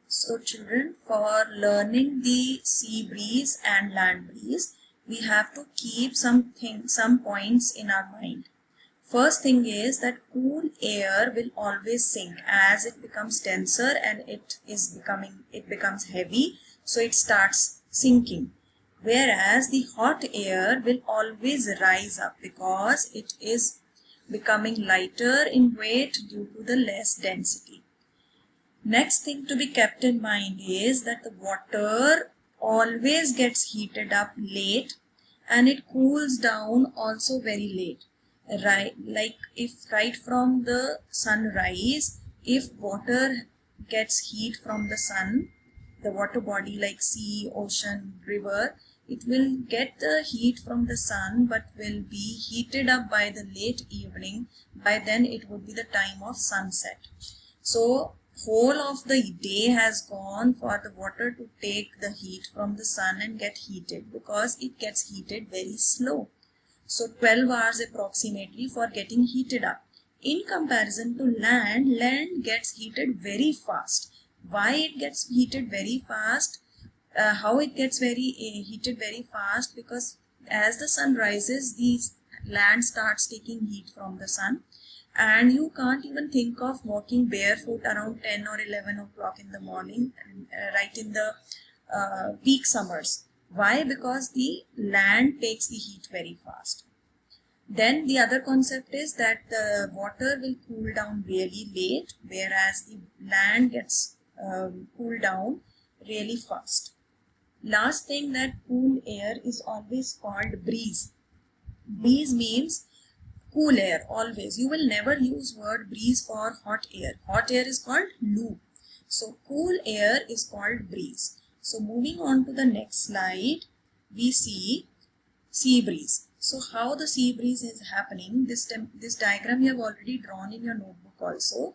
So children, for learning the sea breeze and land breeze, we have to keep some points in our mind. First thing is that cool air will always sink as it becomes denser and it becomes heavy, so it starts sinking. Whereas the hot air will always rise up because it is becoming lighter in weight due to the less density. Next thing to be kept in mind is that the water always gets heated up late and it cools down also very late. Right, like if right from the sunrise, if water gets heat from the sun, the water body like sea, ocean, river, it will get the heat from the sun but will be heated up by the late evening. By then it would be the time of sunset. So whole of the day has gone for the water to take the heat from the sun and get heated, because it gets heated very slow. So 12 hours approximately for getting heated up. In comparison to land, land gets heated very fast. Why it gets heated very fast? How it gets heated very fast? Because as the sun rises, the land starts taking heat from the sun. And you can't even think of walking barefoot around 10 or 11 o'clock in the morning, right in the peak summers. Why? Because the land takes the heat very fast. Then the other concept is that the water will cool down really late, whereas the land gets cooled down really fast. Last thing, that cool air is always called breeze. Breeze means cool air, always. You will never use word breeze for hot air. Hot air is called loo. So cool air is called breeze. So moving on to the next slide, we see sea breeze. So how the sea breeze is happening, this diagram you have already drawn in your notebook also.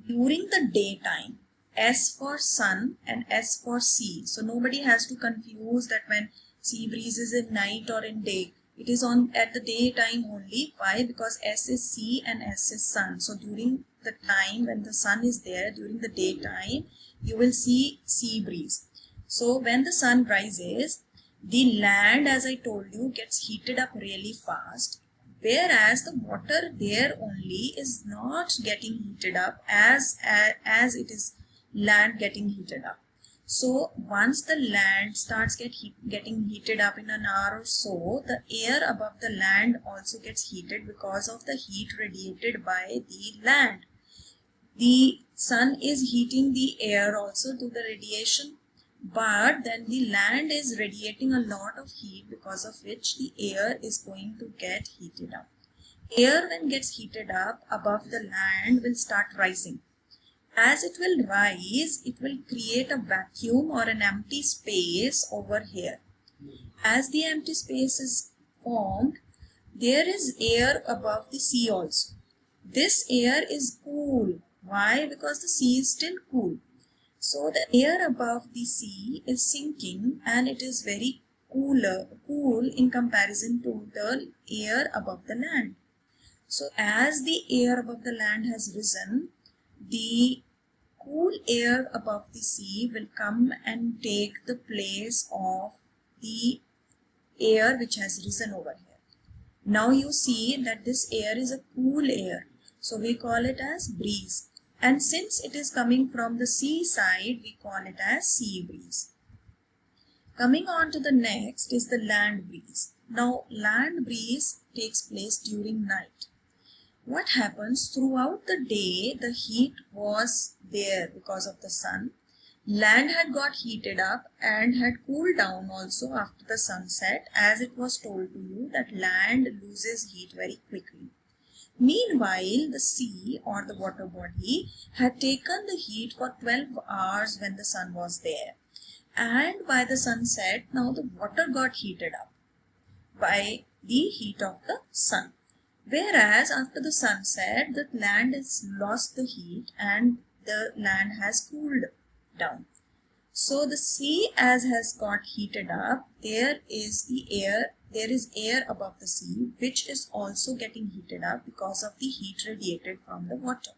During the daytime, S for sun and S for sea. So nobody has to confuse that when sea breeze is in night or in day. It is on at the daytime only. Why? Because S is sea and S is sun. So during the time when the sun is there, during the daytime, you will see sea breeze. So when the sun rises, the land, as I told you, gets heated up really fast, whereas the water there only is not getting heated up as it is land getting heated up. So once the land starts getting heated up in an hour or so, the air above the land also gets heated because of the heat radiated by the land. The sun is heating the air also to the radiation, but then the land is radiating a lot of heat, because of which the air is going to get heated up. Air, when gets heated up above the land, will start rising. As it will rise, it will create a vacuum or an empty space over here. As the empty space is formed, there is air above the sea also. This air is cool. Why? Because the sea is still cool. So the air above the sea is sinking and it is very cool in comparison to the air above the land. So as the air above the land has risen, the cool air above the sea will come and take the place of the air which has risen over here. Now you see that this air is a cool air, so we call it as breeze. And since it is coming from the sea side, we call it as sea breeze. Coming on to the next is the land breeze. Now land breeze takes place during night. What happens throughout the day, the heat was there because of the sun. Land had got heated up and had cooled down also after the sunset, as it was told to you that land loses heat very quickly. Meanwhile, the sea or the water body had taken the heat for 12 hours when the sun was there. And by the sunset, now the water got heated up by the heat of the sun. Whereas after the sunset, the land has lost the heat and the land has cooled down. So the sea, as has got heated up, there is air above the sea which is also getting heated up because of the heat radiated from the water.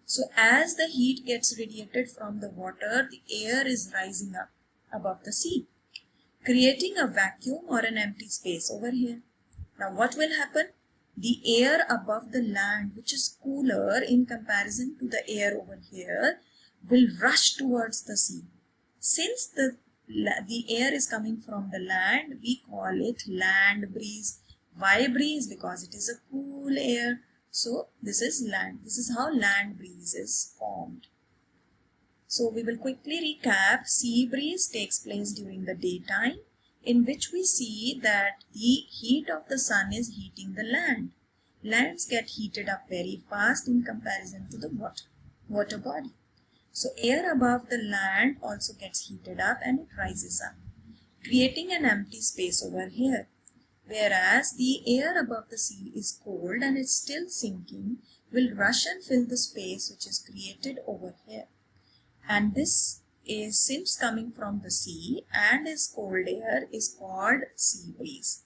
So as the heat gets radiated from the water, the air is rising up above the sea, creating a vacuum or an empty space over here. Now what will happen? The air above the land, which is cooler in comparison to the air over here, will rush towards the sea. Since the air is coming from the land, we call it land breeze. Why breeze? Because it is a cool air. So this is land. This is how land breeze is formed. So we will quickly recap. Sea breeze takes place during the daytime, in which we see that the heat of the sun is heating the land. Lands get heated up very fast in comparison to the water body. So air above the land also gets heated up and it rises up, creating an empty space over here. Whereas the air above the sea is cold and it's still sinking, will rush and fill the space which is created over here. And this is, since coming from the sea and is cold air, is called sea breeze.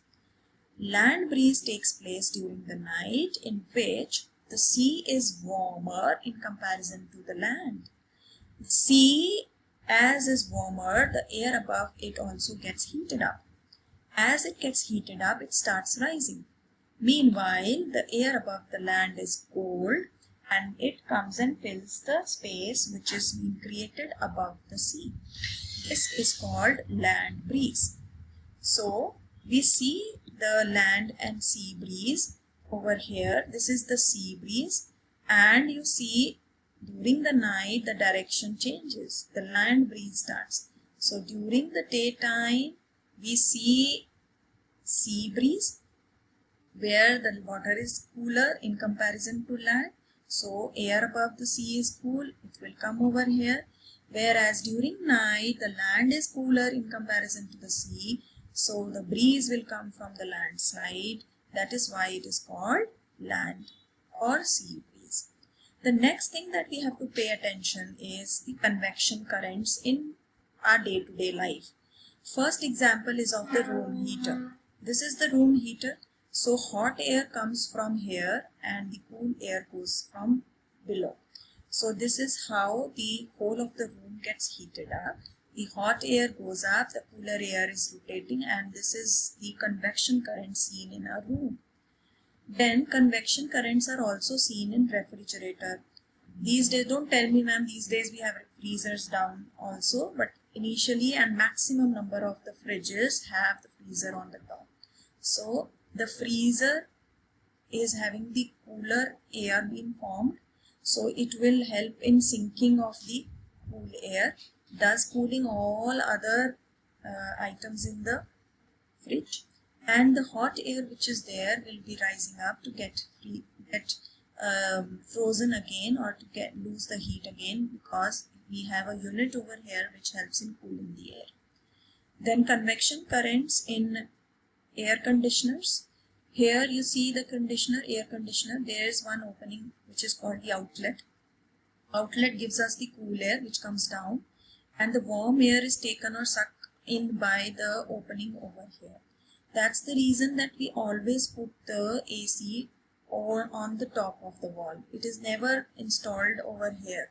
Land breeze takes place during the night, in which the sea is warmer in comparison to the land. The sea, as is warmer, the air above it also gets heated up. As it gets heated up, it starts rising. Meanwhile, the air above the land is cold and it comes and fills the space which is being created above the sea. This is called land breeze. So we see the land and sea breeze over here. This is the sea breeze, and you see during the night the direction changes. The land breeze starts. So during the daytime we see sea breeze, where the water is cooler in comparison to land. So air above the sea is cool, it will come over here. Whereas during night the land is cooler in comparison to the sea, so the breeze will come from the land side. That is why it is called land or sea breeze. The next thing that we have to pay attention is the convection currents in our day-to-day life. First example is of the room heater. This is the room heater. So hot air comes from here and the cool air goes from below. So this is how the whole of the room gets heated up. The hot air goes up, the cooler air is rotating, and this is the convection current seen in a room. Then convection currents are also seen in refrigerator. These days, don't tell me ma'am, these days we have freezers down also, but initially and maximum number of the fridges have the freezer on the top. So the freezer is having the cooler air being formed, so it will help in sinking of the cool air, thus cooling all other items in the fridge, and the hot air which is there will be rising up to get frozen again, or to lose the heat again, because we have a unit over here which helps in cooling the air. Then convection currents in air conditioners. Here you see the air conditioner, there is one opening which is called the outlet. Outlet gives us the cool air which comes down, and the warm air is taken or sucked in by the opening over here. That's the reason that we always put the AC on the top of the wall. It is never installed over here.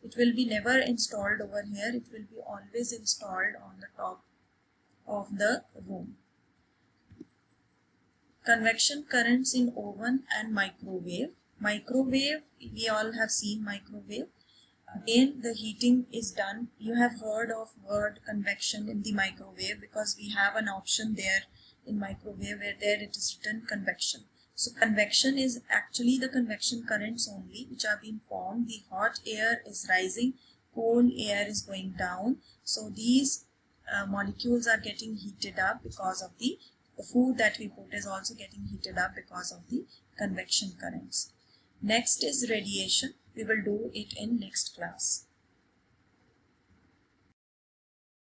It will be never installed over here. It will be always installed on the top of the room. Convection currents in oven and microwave. Microwave, we all have seen microwave. Again, the heating is done. You have heard of word convection in the microwave, because we have an option there in microwave where there it is written convection. So convection is actually the convection currents only which are being formed. The hot air is rising, cold air is going down. So these molecules are getting heated up because of the food that we put is also getting heated up because of the convection currents. Next is radiation. We will do it in next class.